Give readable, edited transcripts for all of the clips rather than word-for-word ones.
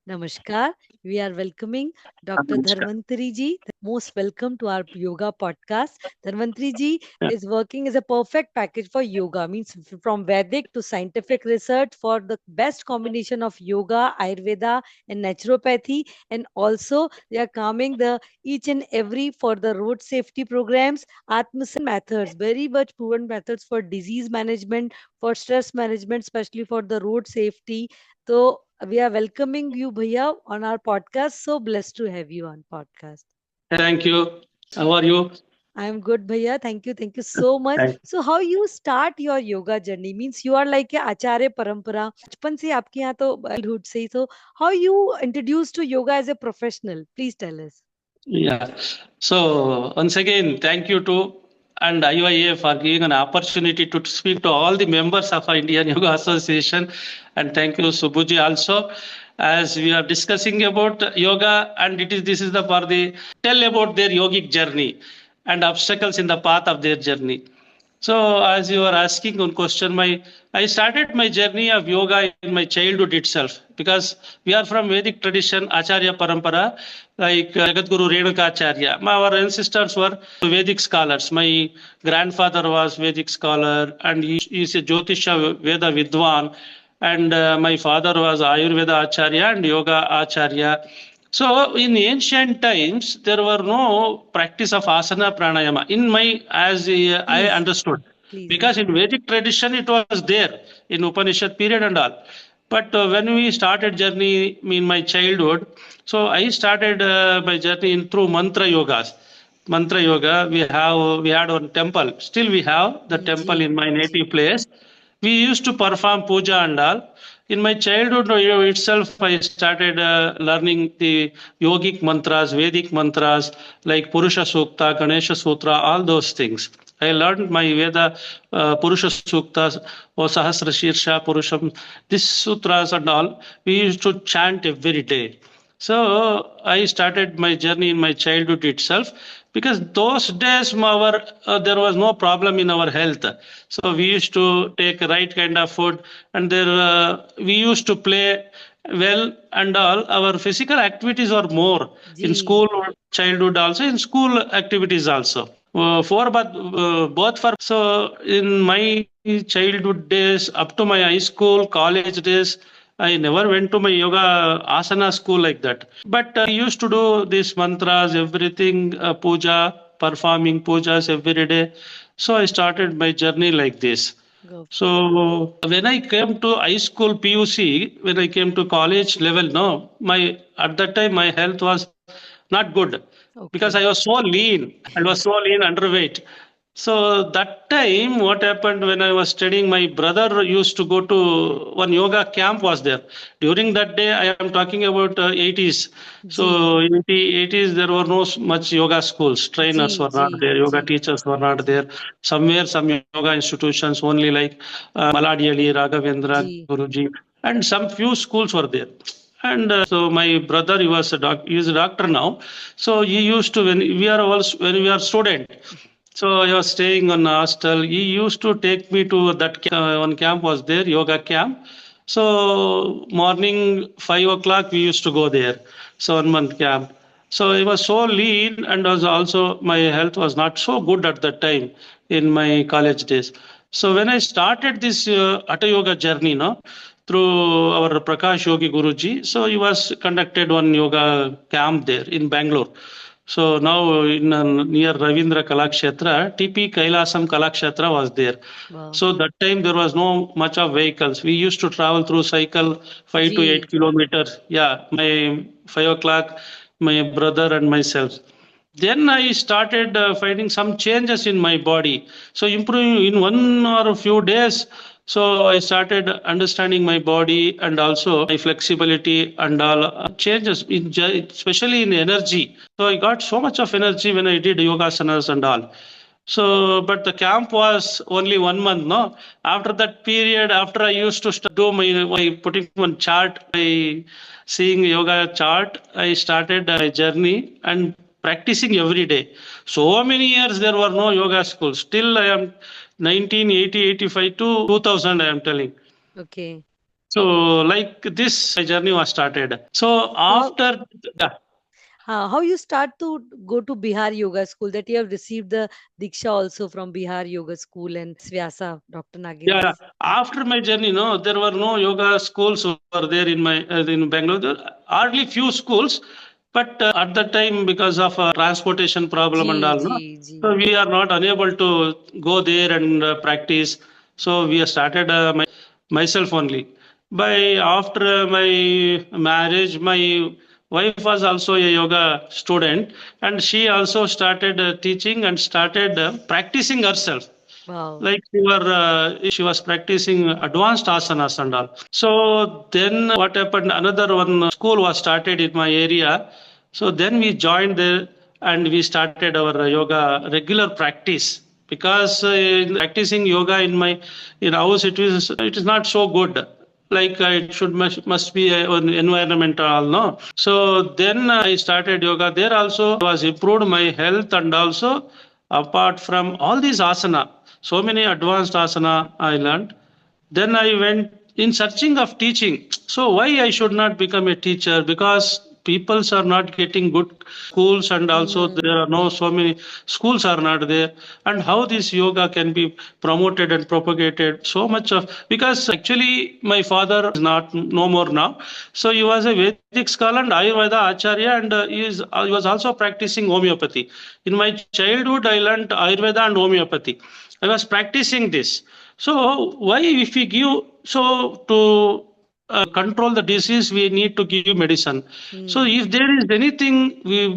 Namaskar. We are welcoming Dr. Namaskar. Dharmantari ji. Most welcome to our yoga podcast. Dharmantari ji Yeah. is working as a perfect package for yoga, means from Vedic to scientific research for the best combination of yoga, Ayurveda, and naturopathy. And also, they are calming the each and every for the road safety programs, Atmasan methods, very much proven methods for disease management, for stress management, especially for the road safety. So we are welcoming you, Bhaiya, on our podcast. So blessed to have you on podcast. Thank you. How are you? I'm good, Bhaiya. Thank you so much. Thank So how you start your yoga journey? Means you are like a acharya parampara. बचपन से आपके यहाँ तो childhood से ही. So how you introduced to yoga as a professional? Please tell us. Yeah. So once again, thank you to and IYA for giving an opportunity to speak to all the members of our Indian Yoga Association, and thank you Subhuji also. As we are discussing about yoga, and this is the for the tell about their yogic journey and obstacles in the path of their journey. So, as you are asking one question, I started my journey of yoga in my childhood itself because we are from Vedic tradition, Acharya Parampara, like Jagadguru Renuka Acharya. Our ancestors were Vedic scholars. My grandfather was Vedic scholar, and he is a Jyotisha Veda Vidwan, and my father was Ayurveda Acharya and Yoga Acharya. So in ancient times, there were no practice of asana pranayama. In my, as I Please, understood, please. because in Vedic tradition it was there in Upanishad period and all. But when we started journey in my childhood, so I started my journey in through mantra yogas. Mantra yoga, we had one temple. Still we have the temple in my Ji. native place. We used to perform puja and all. In my childhood itself, I started learning the yogic mantras, Vedic mantras like Purusha Sukta, Ganesha Sutra, all those things. I learned my Veda Purusha Suktas or Sahasra Shirsha Purusham, these sutras and all. We used to chant every day. So I started my journey in my childhood itself because those days there was no problem in our health. So we used to take right kind of food, and there we used to play well and all. Our physical activities were more in Ji. school, childhood also in school activities also. For but both for so in my childhood days up to my high school, college days. I never went to my yoga asana school like that. But I used to do these mantras, everything, puja, performing pujas every day. So I started my journey like this. Go. So when I came to high school PUC, when I came to college level, no, my at that time my health was not good because I Okay. was so lean and was so lean underweight. So that time, what happened when I was studying, my brother used to go to one yoga camp was there. During that day, I am talking about 80s. Ji. So in the 80s, there were no much yoga schools. Trainers Ji. were not Ji. there. Yoga Ji. teachers were not there. Somewhere, some yoga institutions only like Maladiali, Raghavendra, Ji. Guruji, and some few schools were there. And so my brother, he is a doctor now. So he used to when we are student. So I was staying on a hostel. He used to take me to that one camp was there, yoga camp. So morning 5 o'clock we used to go there. So 1 month camp. So I was so lean and was also my health was not so good at that time in my college days. So when I started this Hatha Yoga journey, no, through our Prakash Yogi Guruji, so he was conducted one yoga camp there in Bangalore. So now in near Ravindra Kalakshetra, TP Kailasam Kalakshetra was there. Wow. So that time there was no much of vehicles. We used to travel through cycle 5 to 8 Ji. kilometers. Yeah, my 5 o'clock, my brother and myself. Then I started finding some changes in my body. So improving in one or a few days. So I started understanding my body and also my flexibility and all changes, especially in energy. So I got so much of energy when I did yogasanas and all. So, but the camp was only 1 month, no? After that period, after I used to do my putting one chart, by seeing yoga chart, I started my journey and practicing every day. So many years there were no yoga schools. Still I am 1980, 85 to 2000, I am telling. Okay. So like this, my journey was started. So after, yeah, How you start to go to Bihar Yoga School, that you have received the Diksha also from Bihar Yoga School and Vyasa, Dr. yeah, Nagendra. after my journey, no, there were no yoga schools were there in my in Bangalore. There were hardly few schools, but at that time, because of transportation problem ji and all, ji no, ji so we are not unable to go there and practice. So we have started myself only. By after my marriage, my wife was also a yoga student, and she also started teaching and started practicing herself. Wow. Like she was practicing advanced asanas and all. So then what happened? Another one school was started in my area. So then we joined there and we started our yoga regular practice because in practicing yoga in house it is not so good. Like it should must be an environmental, no. So then I started yoga. There also was improved my health, and also apart from all these asana, so many advanced asana I learned. Then I went in searching of teaching. So why I should not become a teacher? Because peoples are not getting good schools, and also there Hmm. are no so many schools are not there. And how this yoga can be promoted and propagated so much of, because actually my father is not no more now. So he was a Vedic scholar and Ayurveda Acharya, and he was also practicing homeopathy. In my childhood, I learned Ayurveda and homeopathy. I was practicing this. So why if we give, so to control the disease we need to give medicine. So Hmm. if there is anything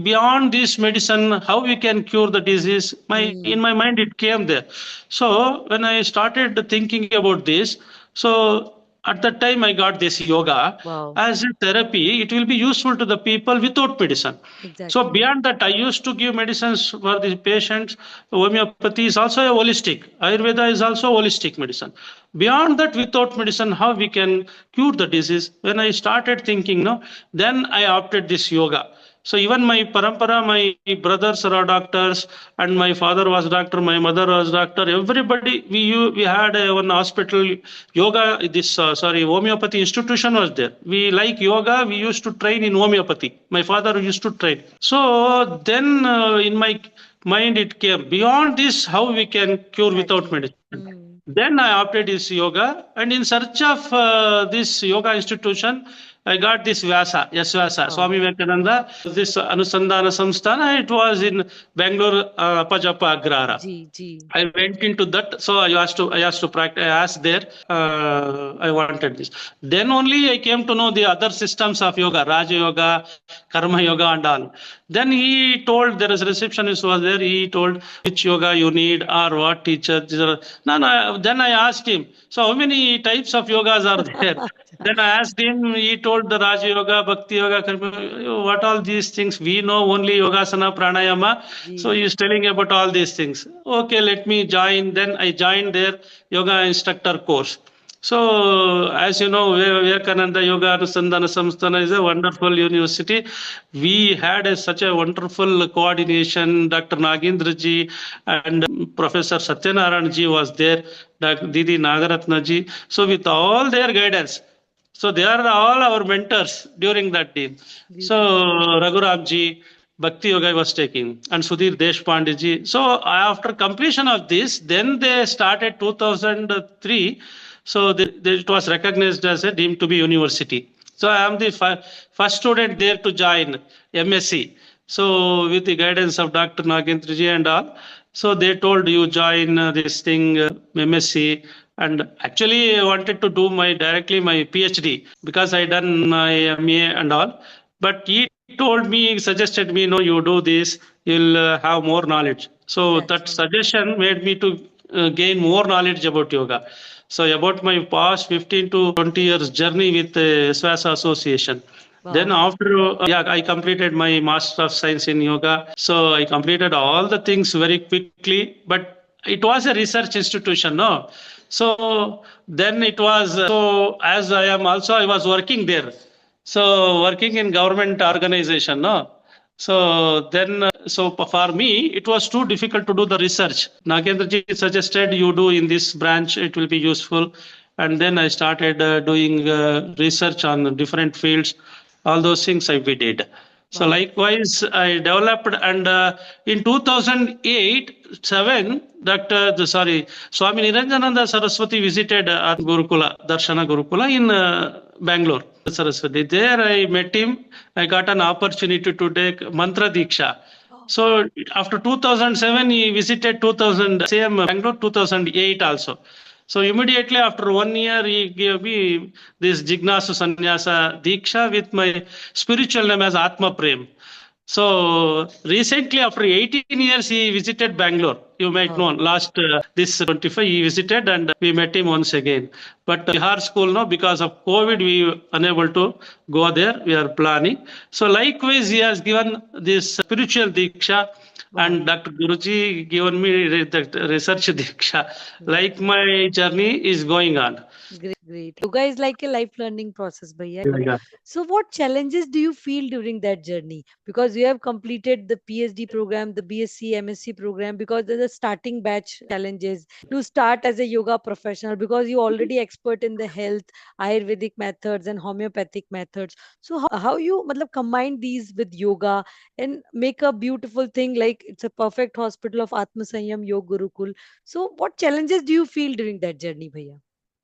beyond this medicine, how we can cure the disease? My in Hmm. my mind it came there. So when I started thinking about this, so at that time I got this yoga Wow. as a therapy. It will be useful to the people without medicine. So Exactly. beyond that, I used to give medicines for the patients. Homeopathy is also a holistic. Ayurveda is also holistic medicine. Beyond that, without medicine, how we can cure the disease? When I started thinking, no, then I opted this yoga. So even my parampara, my brothers are doctors, and my father was doctor, my mother was doctor. Everybody, we had one hospital yoga. This sorry, homeopathy institution was there. We like yoga. We used to train in homeopathy. My father used to train. So then in my mind it came beyond this, how we can cure without Exactly. medicine. Hmm. Then I opted this yoga, and in search of this yoga institution, I got this Vyasa, yes Vyasa, Wow. Swami Vivekananda, this Anusandhana Samsthana. It was in Bangalore, Pajappa Agrara. Ji ji I went into that, so I asked to practice. I asked there. I wanted this. Then only I came to know the other systems of yoga, Raja Yoga, Karma Yoga, and all. Then he told, there is a receptionist was there. He told which yoga you need or what teacher. No, no. Then I asked him. So how many types of yogas are there? Then I asked him. He told the Raja Yoga, Bhakti Yoga, Karma. What all these things? We know only Yogasana, Pranayama. So ji he's telling about all these things. Okay, let me join. Then I joined their yoga instructor course. So, as you know, Vivekananda Yoga Anusandhana Samsthana is a wonderful university. We had such a wonderful coordination. Dr. Nagendra ji and Professor Satyanarayan ji was there, Didi Nagaratna ji. So, with all their guidance, so they are all our mentors during that time. So beautiful. Raghuram ji, Bhakti Yoga was taking, and Sudhir Deshpande ji. So after completion of this, then they started 2003. So it was recognized as a deemed to be university. So I am the first student there to join MSc. So with the guidance of Dr. Nagendra ji and all, so they told you join this thing MSc, and actually I wanted to do my directly my PhD because I done my MA and all. But he told me, suggested me, no, you do this, you'll have more knowledge. So that Exactly. suggestion made me to gain more knowledge about yoga. So about my past 15 to 20 years journey with the Swasa Association. Then Wow. after, yeah, I completed my Master of Science in Yoga. So I completed all the things very quickly, but it was a research institution, no? So then it was, so as I am also, I was working there. So working in government organization, no? So then, so for me, it was too difficult to do the research. Nagendra ji suggested you do in this branch, it will be useful. and then I started doing research on different fields. All those things we did. So Wow. likewise, I developed, and in 2008-7, Swami Niranjananda Saraswati visited Gurukula, Darshana Gurukula in Bangalore. Saraswati. There I met him. I got an opportunity to take Mantra Diksha. So after 2007, he visited 2000, same Bangalore 2008 also. So immediately after 1 year, he gave me this Jignasu Sannyasa Diksha with my spiritual name as Atma Prem. So recently, after 18 years, he visited Bangalore. You might know, last this 25, he visited and we met him once again. But Bihar school, no, because of COVID, we were unable to go there. We are planning. So likewise, he has given this spiritual Diksha. And Dr. Guruji given me the research Diksha. Like my journey is going on. Great. Yoga is like a life learning process, Bhaiya. Yeah. So, what challenges do you feel during that journey? Because you have completed the PhD program, the BSc, MSc program, because there's a starting batch challenges to start as a yoga professional, because you already expert in the health, Ayurvedic methods, and homeopathic methods. So, how you matlab, combine these with yoga and make a beautiful thing like it's a perfect hospital of Atma Sanyam Yoga Gurukul. So, what challenges do you feel during that journey, Bhaiya?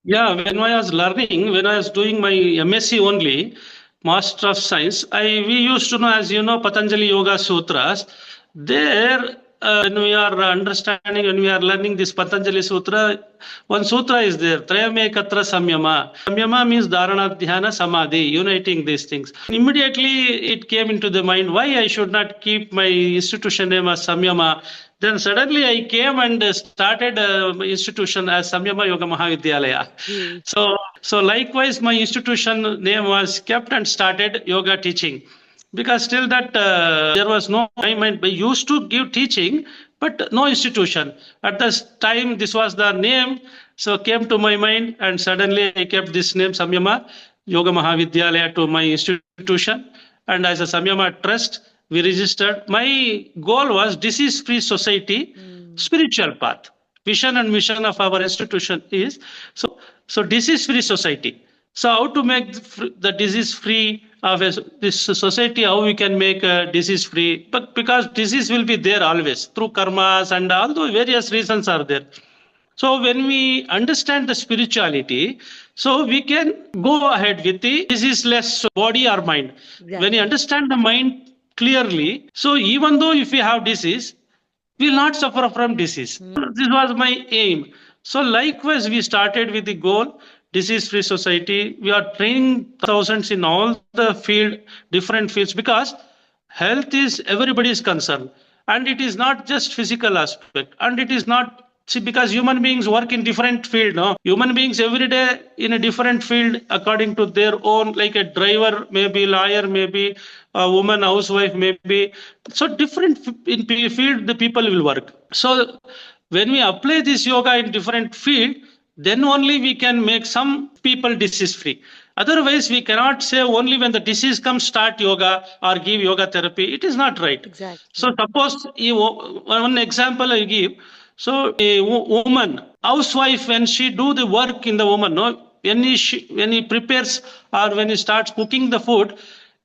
Yeah, when I was learning, when I was doing my MSc only, Master of Science, we used to know, as you know, Patanjali Yoga Sutras. There, when we are understanding, when we are learning this Patanjali Sutra, one sutra is there, Trayamekatra Samyama. Samyama means Dharana, Dhyana, Samadhi, uniting these things. Immediately, it came into the mind, why I should not keep my institution name as Samyama? Then suddenly I came and started institution as Samyama Yoga Mahavidyalaya. So likewise, my institution name was kept and started yoga teaching. Because still that there was no, I used to give teaching, but no institution. At this time, this was the name, so came to my mind, and suddenly I kept this name Samyama Yoga Mahavidyalaya to my institution. And as a Samyama Trust, we registered. My goal was disease-free society, spiritual path. Vision and mission of our institution is so disease-free society. So how to make the disease-free of this society? How we can make disease-free? But because disease will be there always through karmas and all those various reasons are there. So when we understand the spirituality, so we can go ahead with the diseaseless body or mind. When you understand the mind clearly, so even though if we have disease, we will not suffer from disease. This was my aim. So likewise, we started with the goal, disease-free society. We are training thousands in all the different fields, because health is everybody's concern. And it is not just physical aspect. And it is not, see, because human beings work in different field. No? Human beings every day in a different field according to their own, like a driver, maybe lawyer, maybe a woman, housewife, maybe. So different in field, the people will work. So when we apply this yoga in different field, then only we can make some people disease free. Otherwise, we cannot say only when the disease comes, start yoga or give yoga therapy. It is not right. Exactly. So suppose one example I give. So a woman, housewife, when she do the work in the woman, no, when he prepares or when he starts cooking the food,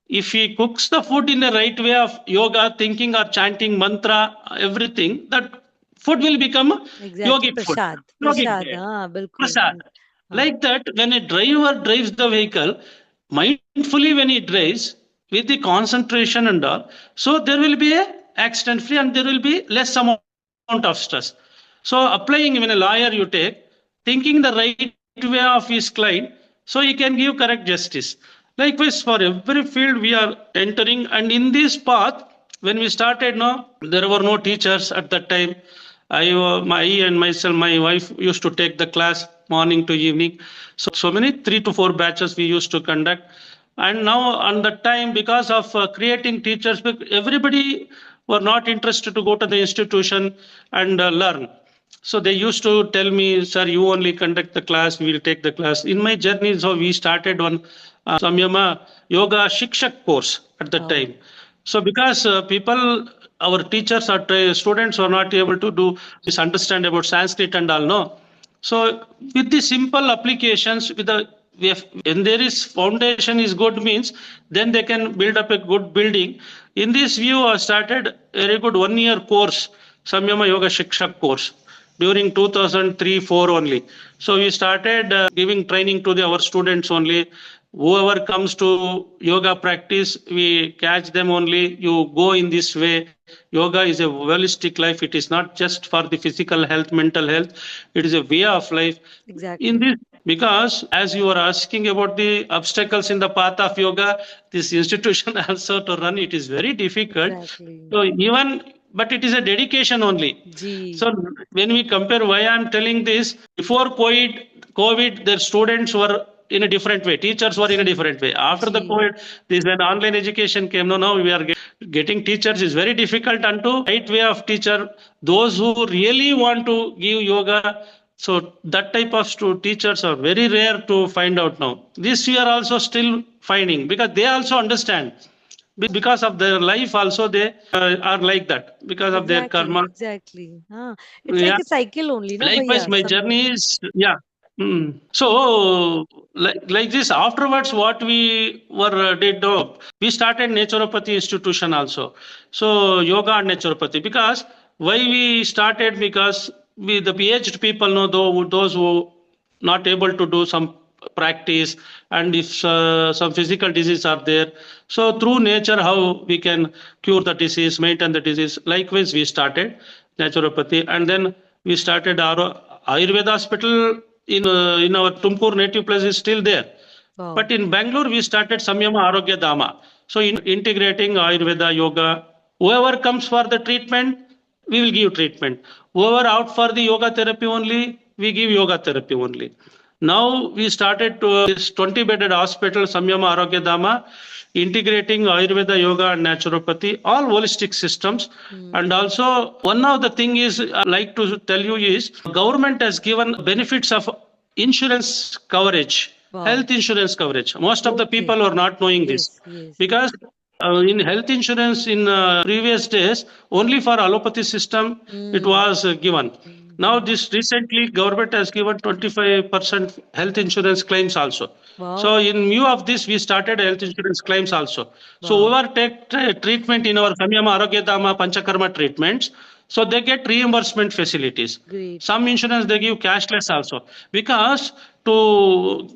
if he cooks the food in the right way of yoga, thinking or chanting mantra, everything, that food will become yogic food. Prasad. Prasad. Like that, when a driver drives the vehicle, mindfully when he drives, with the concentration and all, so there will be a accident free and there will be less amount of stress. So applying, when a lawyer you take, thinking the right way of his client, so he can give correct justice. Likewise, for every field we are entering, and in this path, when we started, no, there were no teachers at that time. I and myself, my wife used to take the class morning to evening. So many 3 to 4 batches we used to conduct. And now on the time, because of creating teachers, everybody were not interested to go to the institution and learn. So they used to tell me, sir, you only conduct the class, we will take the class. In my journey, so we started one Samyama Yoga Shikshak course at that time. So because people, our teachers or students were not able to do this, understand about Sanskrit and all, no. So with the simple applications, when there is foundation is good means, then they can build up a good building. In this view, I started a very good 1 year course, Samyama Yoga Shikshak course during 2003-4 only. So we started giving training to our students only. Whoever comes to yoga practice, we catch them only. You go in this way. Yoga is a holistic life. It is not just for the physical health, mental health. It is a way of life. Exactly. In this, because as you are asking about the obstacles in the path of yoga, this institution also to run it is very difficult. Exactly. So even, but it is a dedication only. Gee. So when we compare, why I am telling this, before COVID, their students were in a different way. Teachers were in a different way. After the Gee. COVID, this when online education came, now we are getting teachers is very difficult unto right way of teacher. Those who really want to give yoga, so that type of teachers are very rare to find out now. This we are also still finding because they also understand. Because of their life also they are like that because of their Exactly. karma. Exactly. It's Yeah. like a cycle only, na Likewise, bhaiya? my journey is yeah. So like this afterwards, what we were did we started naturopathy institution also. So yoga and naturopathy because why we started because we the aged people know those who not able to do some practice and if some physical disease are there, so through nature how we can cure the disease, maintain the disease. Likewise we started naturopathy and then we started our Ayurveda hospital in our Tumkur native place is still there. Wow. But in Bangalore, we started Samyama Arogya Dhama. So integrating Ayurveda, yoga, whoever comes for the treatment, we will give treatment. Whoever out for the yoga therapy only, we give yoga therapy only. Now we started to this 20-bedded hospital, Samyama Arogya Dhama, integrating Ayurveda, yoga, and naturopathy, all holistic systems. And also, one of the thing is I like to tell you is government has given benefits of insurance coverage, Wow. health insurance coverage. Most of the Okay. people are not knowing this Yes. because in health insurance in previous days only for allopathy system it was given. Now this recently government has given 25% health insurance claims also. Wow. So in view of this we started health insurance claims also. So Wow. whoever take treatment in our Samyama Arogya Dhama Panchakarma treatments, so they get reimbursement facilities. Great. Some insurance they give cashless also because to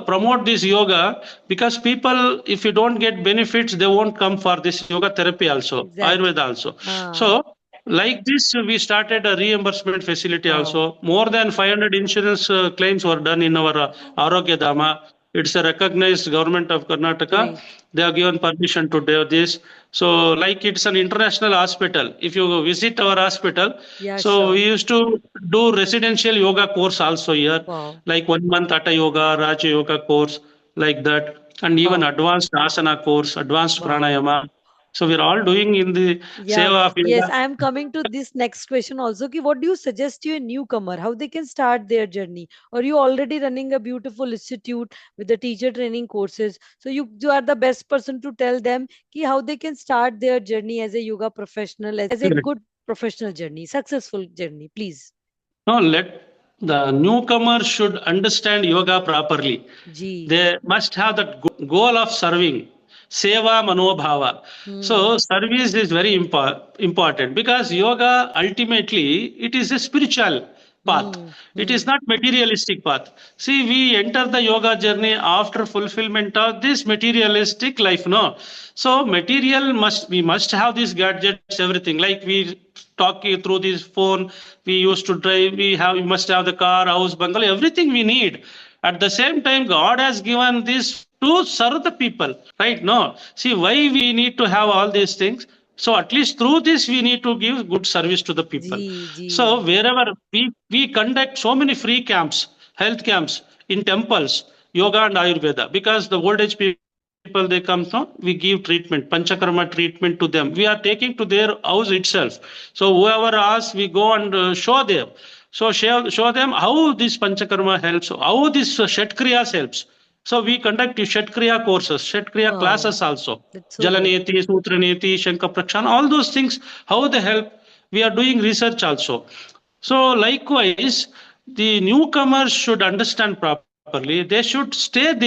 promote this yoga, because people if you don't get benefits they won't come for this yoga therapy also, Exactly. Ayurveda also. So like this we started a reimbursement facility Wow. also. More than 500 insurance claims were done in our Arogya Dhama. It's a recognized government of Karnataka. Great. They have given permission to do this. So like it's an international hospital. If you visit our hospital, Yeah, so sure. we used to do residential yoga course also here, Wow. like 1 month Hatha Yoga, Raja Yoga course, like that, and even Wow. advanced asana course, advanced Wow. pranayama. So we're all doing in the Yeah. seva of Yes, yoga. I am coming to this next question also. Ki what do you suggest to a newcomer? How they can start their journey? Or you already running a beautiful institute with the teacher training courses? So you are the best person to tell them ki how they can start their journey as a yoga professional, as a good professional journey, successful journey, please. No, let the newcomer should understand yoga properly. Gee. They must have that goal of serving, seva manobhava. So service is very important because yoga ultimately it is a spiritual path. It is not materialistic path. See, we enter the yoga journey after fulfillment of this materialistic life. No, so material we must have these gadgets, everything. Like we talk through this phone, we used to drive. We must have the car, house, bungalow, everything we need. At the same time, God has given this to serve the people, right? No, see why we need to have all these things. So at least through this, we need to give good service to the people. Gee. So wherever we conduct so many free camps, health camps in temples, yoga and Ayurveda, because the old age people they come from, we give treatment, panchakarma treatment to them. We are taking to their house itself. So whoever asks, we go and show them. So show them how this panchakarma helps, how this Shatkriyas helps. So we conduct Shatkriya courses, Shatkriya Wow. classes also. That's so good. Jalaneti, Sutraneti, Shankha Prakshan, all those things, how they help. We are doing research also. So likewise, the newcomers should understand properly. They should stay there.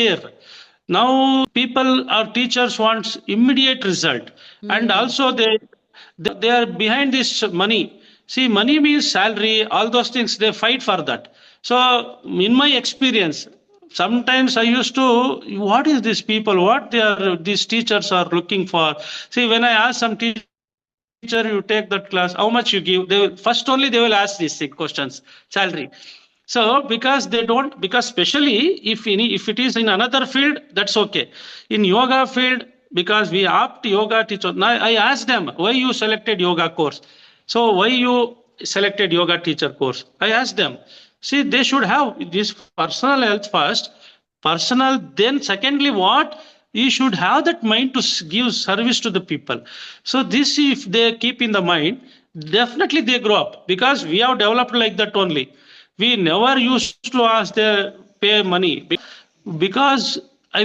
Now people or teachers wants immediate result, and also they are behind this money. See, money means salary, all those things. They fight for that. So in my experience, sometimes I used to, what is these people? What these teachers are looking for? See, when I ask some teacher, you take that class, how much you give? They will, first only they will ask these questions, salary. So because they don't, because especially if it is in another field, that's okay. In yoga field, because we opt yoga teacher. Now I asked them, why you selected yoga course? So why you selected yoga teacher course? I asked them. See, they should have this personal health first, personal. Then secondly, what you should have that mind to give service to the people. So this, if they keep in the mind, definitely they grow up, because we have developed like that only. We never used to ask their pay money, because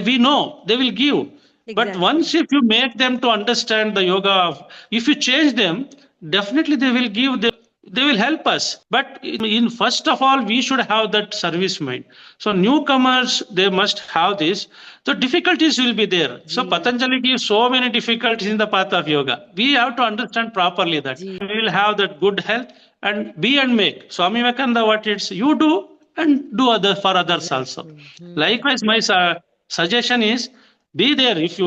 we know they will give. But Exactly. once if you make them to understand the yoga, if you change them, definitely they will give. They will help us. But in first of all, we should have that service mind. So newcomers, they must have this. So difficulties will be there. So Ji, Patanjali gives so many difficulties in the path of yoga. We have to understand properly that ji. we will have that good health and be and make. Swami Vivekananda, what it's you do and do other for others also. Exactly. Likewise, my suggestion is be there. If you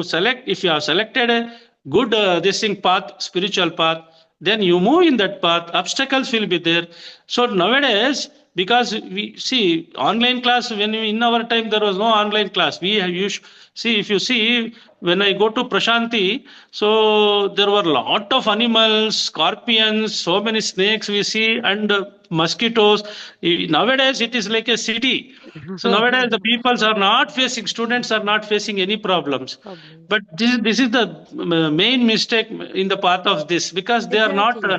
have selected a good this thing path, spiritual path, then you move in that path. Obstacles will be there. So nowadays, because we see online class, when in our time there was no online class, we have you see, if you see, when I go to Prashanti, so there were a lot of animals, scorpions, so many snakes we see, and mosquitoes. Nowadays it is like a city. So nowadays the peoples are not facing, students are not facing any problems. Problems. But this is the main mistake in the path of this, because they are not Exactly.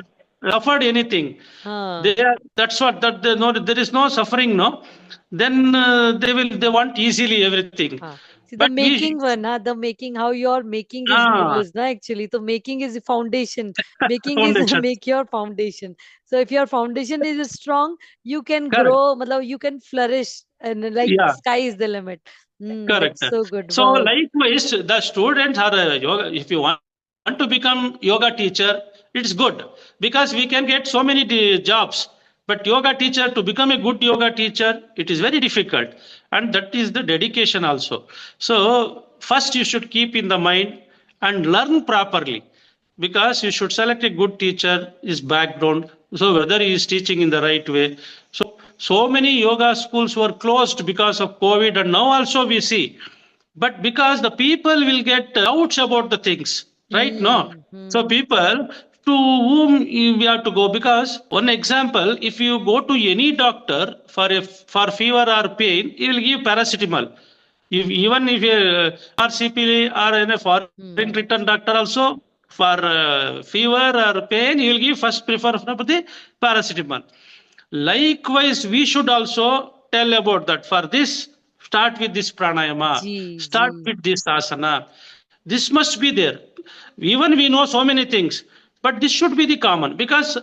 suffered anything. Huh. They are, that's what that they know, there is no suffering, no. Then they want easily everything. Huh. See the But we making one, huh? The making, how your making is ah used, na, actually. So making is the foundation. Making is foundation, make your foundation. So if your foundation is strong, you can correct, grow, matlab, you can flourish, and like yeah, sky is the limit. correct. That's so good. So Wow. likewise, the students are yoga. If you want to become yoga teacher, it's good, because we can get so many jobs. But yoga teacher, to become a good yoga teacher, it is very difficult, and that is the dedication also. So first you should keep in the mind and learn properly, because you should select a good teacher, his background, so whether he is teaching in the right way. So many yoga schools were closed because of COVID, and now also we see. But because the people will get doubts about the things, right? No. So Hmm. people to whom we have to go, because one example, if you go to any doctor for fever or pain, he will give paracetamol. Even if you RCP or in a foreign Hmm. return doctor also, for fever or pain, he will give first prefer for the paracetamol. Likewise, we should also tell about that. For this, start with this pranayama, Ji, start ji. with this asana. This must be there. Even we know so many things, but this should be the common, because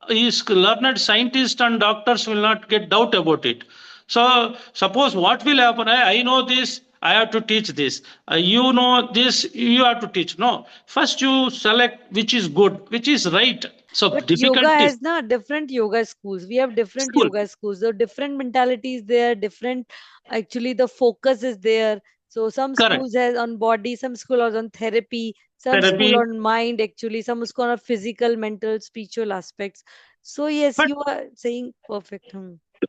is learned scientists and doctors will not get doubt about it. So suppose what will happen? I know this. I have to teach this. You know this. You have to teach. No. First, you select which is good, which is right. So But yoga difficulties. has na different yoga schools. We have different School. yoga schools. So different mentalities there, different actually the focus is there. So some Correct. schools has on body, some school are on therapy, some school Therapy. on mind actually, some school on physical, mental, spiritual aspects. So yes, But you are saying perfect.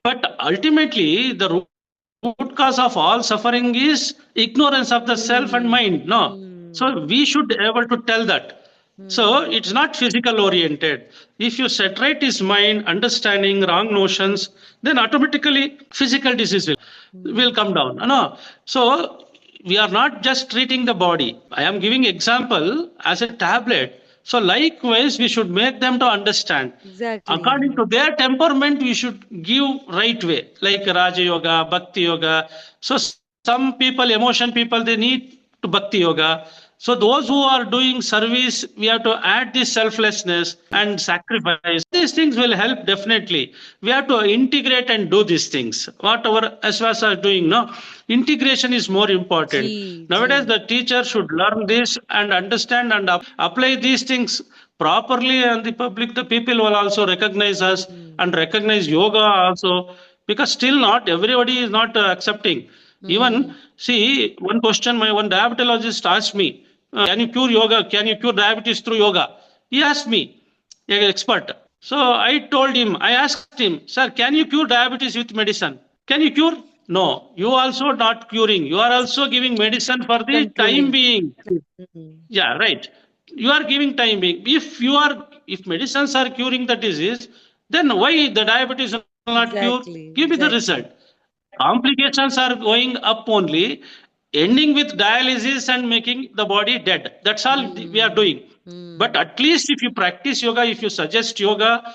but ultimately, the root cause of all suffering is ignorance of the self and Hmm. mind. No, Hmm. so we should able to tell that. So Hmm. it's not physical oriented. If you saturate his mind, understanding wrong notions, then automatically physical disease will Hmm. come down. No, so we are not just treating the body. I am giving example as a tablet. So likewise, we should make them to understand. Exactly. According to their temperament, we should give right way, like Raja Yoga, Bhakti Yoga. So some people, emotion people, they need to Bhakti Yoga. So those who are doing service, we have to add this selflessness and sacrifice. These things will help definitely. We have to integrate and do these things. What our SWAS are doing, no? Integration is more important. Nowadays, the teacher should learn this and understand and apply these things properly, and the public, the people will also recognize us and recognize yoga also, because still not everybody is not accepting. Even see, one question my one diabetologist asked me, can you cure yoga? Can you cure diabetes through yoga? He asked me, an expert. So I told him, I asked him, sir, can you cure diabetes with medicine? Can you cure? No, you also not curing. You are also giving medicine for the time being. Yeah, right. You are giving time being. If medicines are curing the disease, then why the diabetes will not cure? Give me the result. Complications are going up only, ending with dialysis and making the body dead. That's all we are doing. But at least if you practice yoga, if you suggest yoga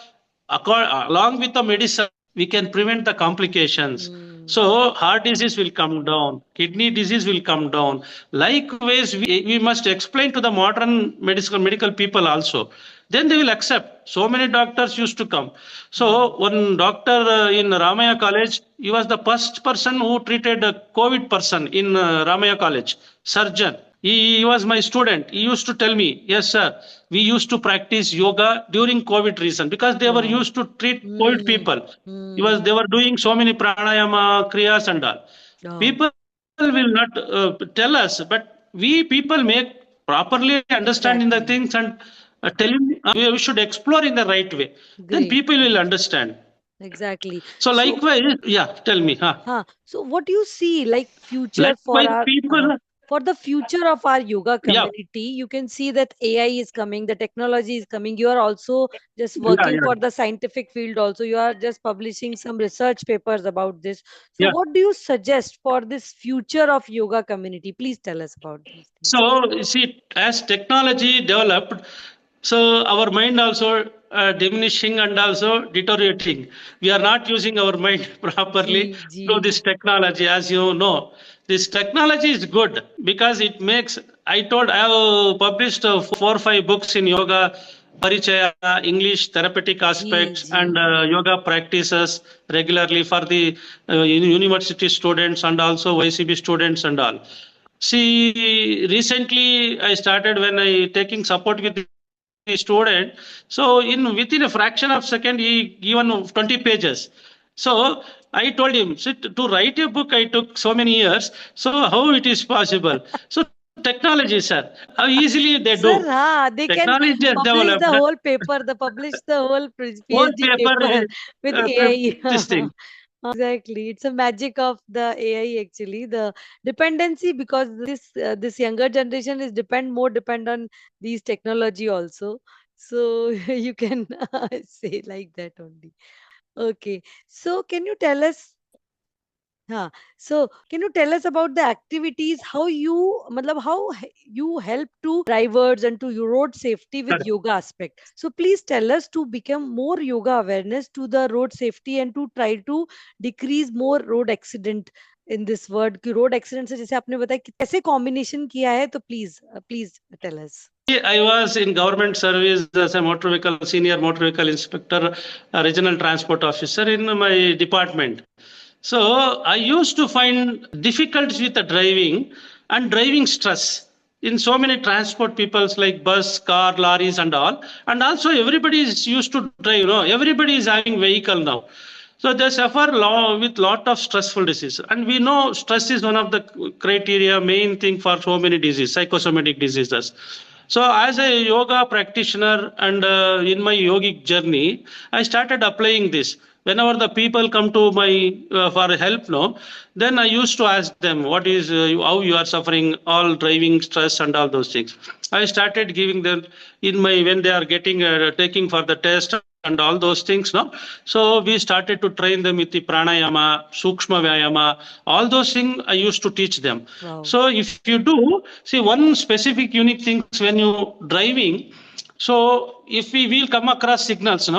along with the medicine, we can prevent the complications. So heart disease will come down, kidney disease will come down. Likewise, we must explain to the modern medical people also. Then they will accept. So many doctors used to come. So one doctor in Ramaya College, he was the first person who treated a COVID person in Ramaya College, surgeon. He was my student. He used to tell me, yes, sir, we used to practice yoga during COVID reason, because they were used to treat COVID people. They were doing so many pranayama, kriyas and all. People will not tell us, but we people make properly understanding the things and telling we should explore in the right way. Then people will understand. Exactly. So likewise, yeah, tell me. So what do you see like future for Likewise, our people. for the future of our yoga community? You can see that AI is coming, the technology is coming. You are also just working for the scientific field also. You are just publishing some research papers about this. So what do you suggest for this future of yoga community? Please tell us about these things. So you see, as technology developed, so our mind also diminishing and also deteriorating. We are not using our mind properly through this technology. As you know, this technology is good because it makes. I have published 4 or 5 books in yoga, Parichaya, English therapeutic aspects, and yoga practices regularly for the university students and also YCB students and all. See, recently I started when I taking support with the student. So within a fraction of second, he given 20 pages. So I told him, to write a book, I took so many years. So how it is possible? So technology, sir. How easily they do. They Technology can publish the whole paper, publish the whole PhD paper with AI. This thing. Exactly, it's a magic of the AI actually. The dependency, because this younger generation is more depend on these technology also. So you can say like that only. Okay, so can you tell us? So can you tell us about the activities, how you help to drivers and to your road safety with yoga aspect? So please tell us to become more yoga awareness to the road safety and to try to decrease more road accident in this word कि road accident से जैसे आपने बताया कि कैसे combination किया है, तो please tell us. I was in government service as a senior motor vehicle inspector, regional transport officer in my department. So I used to find difficulties with the driving and driving stress in so many transport peoples like bus, car, lorries and all. And also everybody is used to drive, everybody is having vehicle now. So they suffer with lot of stressful disease. And we know stress is one of the criteria, main thing for so many diseases, psychosomatic diseases. So as a yoga practitioner and in my yogic journey, I started applying this. Whenever the people come to my for help, then I used to ask them, what is how you are suffering all driving stress and all those things. I started giving them when they are getting taking for the test and all those things. So we started to train them with the pranayama, sukshma vyayama, all those things I used to teach them. Wow. So if you do, see one specific unique things when you driving, so if we will come across signals,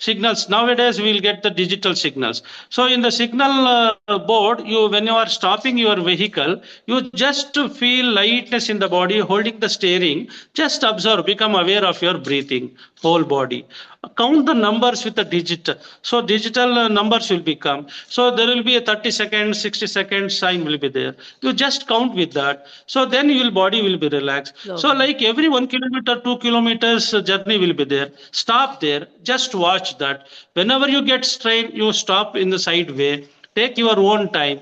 signals. Nowadays we will get the digital signals. So in the signal board, when you are stopping your vehicle, you just feel lightness in the body, holding the steering. Just observe, become aware of your breathing, whole body. Count the numbers with the digit. So digital numbers will become. So there will be a 30 seconds, 60 seconds sign will be there. You just count with that. So then your body will be relaxed. So like every 1 kilometer, 2 kilometers journey will be there. Stop there. Just watch that. Whenever you get strained, you stop in the side way. Take your own time.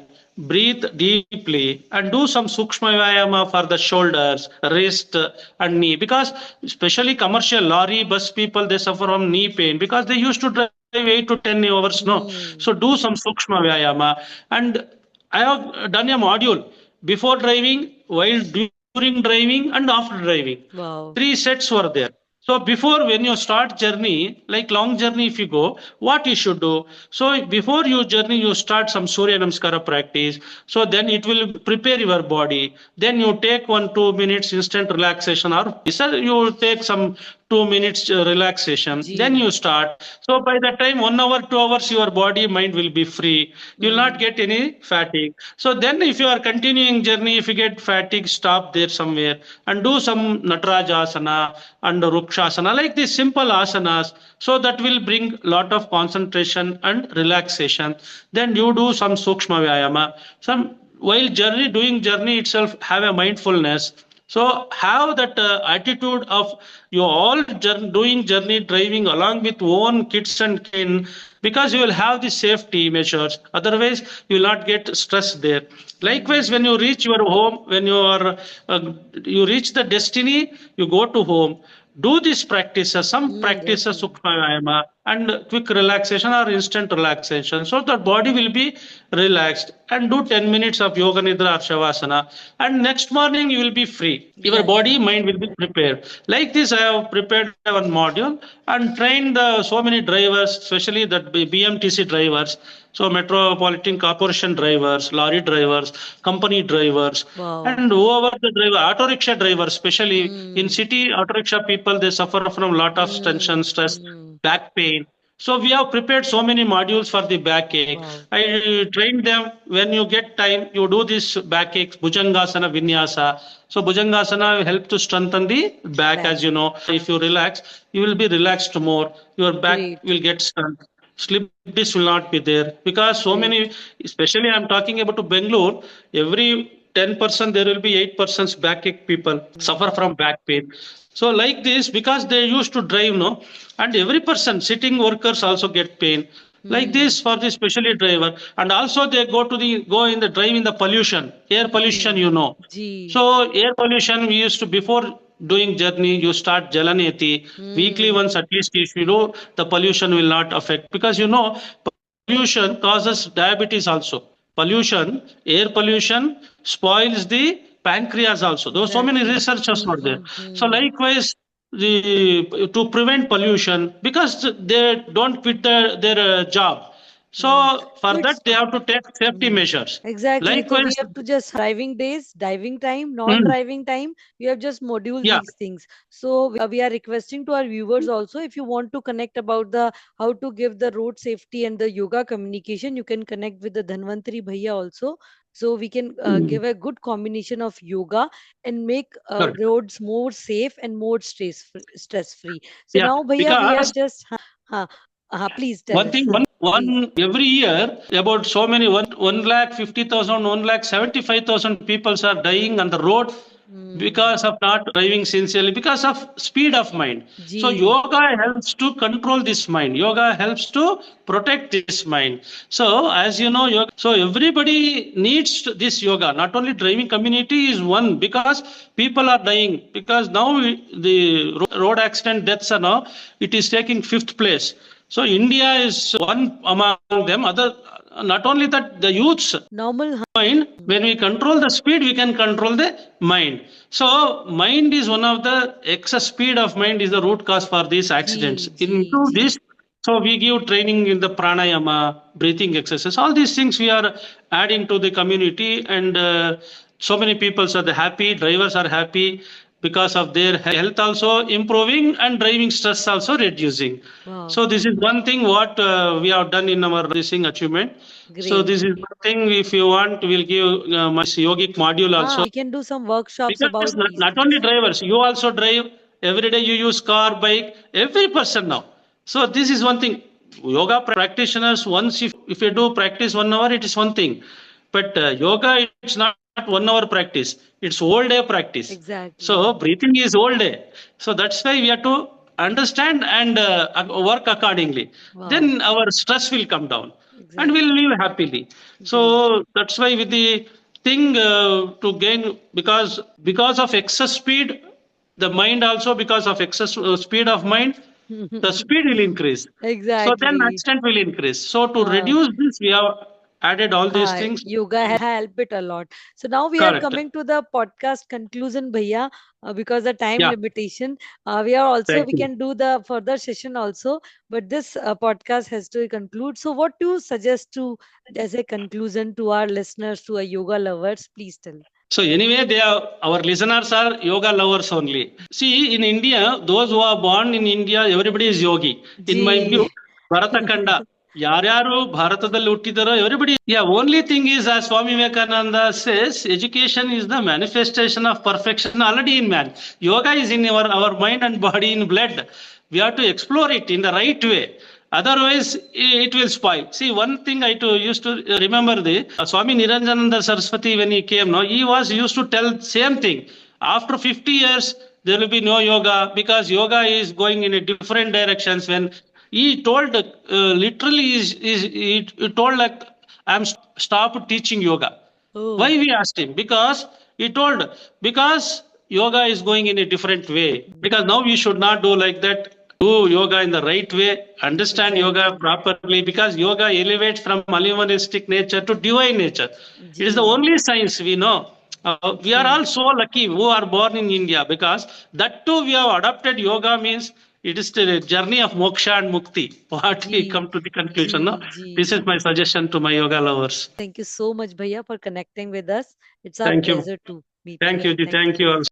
Breathe deeply and do some sukshma vyayama for the shoulders, wrist and knee, because especially commercial lorry bus people, they suffer from knee pain because they used to drive 8 to 10 hours. No, so do some sukshma vyayama. And I have done a module before driving, while during driving and after driving. Wow. 3 sets were there. So before, when you start journey, like long journey, if you go, what you should do? So before your journey, you start some Surya Namaskara practice. So then it will prepare your body. Then you take 1-2 minutes instant relaxation, or you take some 2 minutes relaxation. Then you start. So by the time 1 hour, 2 hours, your body, mind will be free. You will not get any fatigue. So then if you are continuing journey, if you get fatigue, stop there somewhere and do some Natarajasana and Rukshasana, like these simple asanas. So that will bring lot of concentration and relaxation. Then you do some Sukshma Vyayama. While doing journey itself, have a mindfulness. So have that attitude of you all doing journey driving along with own kids and kin, because you will have the safety measures. Otherwise, you will not get stress there. Likewise, when you reach your home, when you reach the destiny, you go to home. Do these practices, some practices, Sukshma Vyayama, and quick relaxation or instant relaxation. So the body will be relaxed, and do 10 minutes of Yoga Nidra or Shavasana. And next morning you will be free. Your body, mind will be prepared. Like this, I have prepared one module and trained so many drivers, especially the BMTC drivers. So Metropolitan Corporation drivers, lorry drivers, company drivers, and whoever the driver, auto rickshaw drivers, especially in city auto rickshaw people, they suffer from a lot of tension, stress, back pain. So we have prepared so many modules for the backache. I trained them. When you get time, you do this backache, Bhujangasana, Vinyasa. So Bhujangasana will help to strengthen the back, as you know. If you relax, you will be relaxed more. Your back will get strength. Slip disc will not be there, because so many, especially I'm talking about to Bangalore, every 10% there will be 8% backache people suffer from back pain. So like this, because they used to drive, no, and every person, sitting workers also get pain. Like this for the specialty driver, and also they go in the drive in the pollution, air pollution, you know. So air pollution, we used to, before doing journey, you start Jalaneti weekly once at least. If you know, the pollution will not affect, because you know pollution causes diabetes also. Pollution, air pollution spoils the pancreas also. There were so many researchers were there. So likewise, to prevent pollution, because they don't quit their job. So for that they have to take safety measures. Exactly. Likewise, So we have to just driving days, driving time, non-driving time. We have just module these things. So we are requesting to our viewers also, if you want to connect about the how to give the road safety and the yoga communication, you can connect with the Dhanvantari Bhaiya also. So we can give a good combination of yoga and make roads more safe and more stress free. So now, Bhaiya, we are just please tell one us. thing, one every year about so many 1,50,000, 1,75,000 people are dying on the road because of not driving sincerely, because of speed of mind. So yoga helps to control this mind. Yoga helps to protect this mind. So as you know, yoga, so everybody needs this yoga. Not only driving community is one, because people are dying, because now the road accident deaths are now, it is taking 5th place. So India is one among them. Not only that, the youth's normal mind, when we control the speed, we can control the mind. So mind is one of the excess speed of mind is the root cause for these accidents. Into this, so we give training in the pranayama, breathing exercise. All these things we are adding to the community, and so many people are happy. Drivers are happy. because of their health also improving and driving stress also reducing. Wow. So this is one thing what we have done in our racing achievement. So Great. this is one thing, if you want, we'll give my yogic module also. We can do some workshops Because about these not things. only drivers, you also drive every day. You use car, bike, every person now. So this is one thing. Yoga practitioners, once if you do practice 1 hour, it is one thing. But yoga, it's not 1 hour practice. It's whole day practice. Exactly. So breathing is whole day. So that's why we have to understand and work accordingly. Wow. Then our stress will come down and Exactly. we'll live happily. So that's why with the thing to gain, because of excess speed, the mind also, because of excess speed of mind, the speed will increase. So then Exactly. accident will increase. So to Uh, reduce this, we have added all these things. Yoga help it a lot. So now we are Correct. coming to the podcast conclusion, Bhaiya, because the time Yeah. limitation. We are also, Thank we you. can do the further session also, but this podcast has to conclude. So what do you suggest to as a conclusion to our listeners, to our yoga lovers? Please tell. So anyway, they are, our listeners are yoga lovers only. See, in India, those who are born in India, everybody is yogi. In my view, Bharatakanda, ಯಾರ್ಯಾರು ಭಾರತದಲ್ಲಿ ಹುಟ್ಟಿದಾರೋ everybody. Yeah, only thing is, as Swami Vivekananda says, education is the manifestation of perfection already in man. Yoga is in our mind and body, in blood. We have to explore it in the right way. Otherwise, it will spoil. See, one thing I used to remember, the Swami Niranjananda Saraswati, when he came, no, he was used to tell same thing. After 50 years, there will be no yoga, because yoga is going in a different directions. When he told, literally, he told like, I'm stopped teaching yoga. Oh. Why, we asked him? Because he told, because yoga is going in a different way. Because now you should not do like that. Do yoga in the right way. Understand yoga properly. Because yoga elevates from animalistic nature to divine nature. It is the only science we know. We are all so lucky who are born in India, because that too we have adopted yoga. Means it is the journey of moksha and mukti. What we come to the conclusion. No? This is my suggestion to my yoga lovers. Thank you so much, Bhaiya, for connecting with us. It's our Thank you. pleasure to meet Thank you. Thank you also.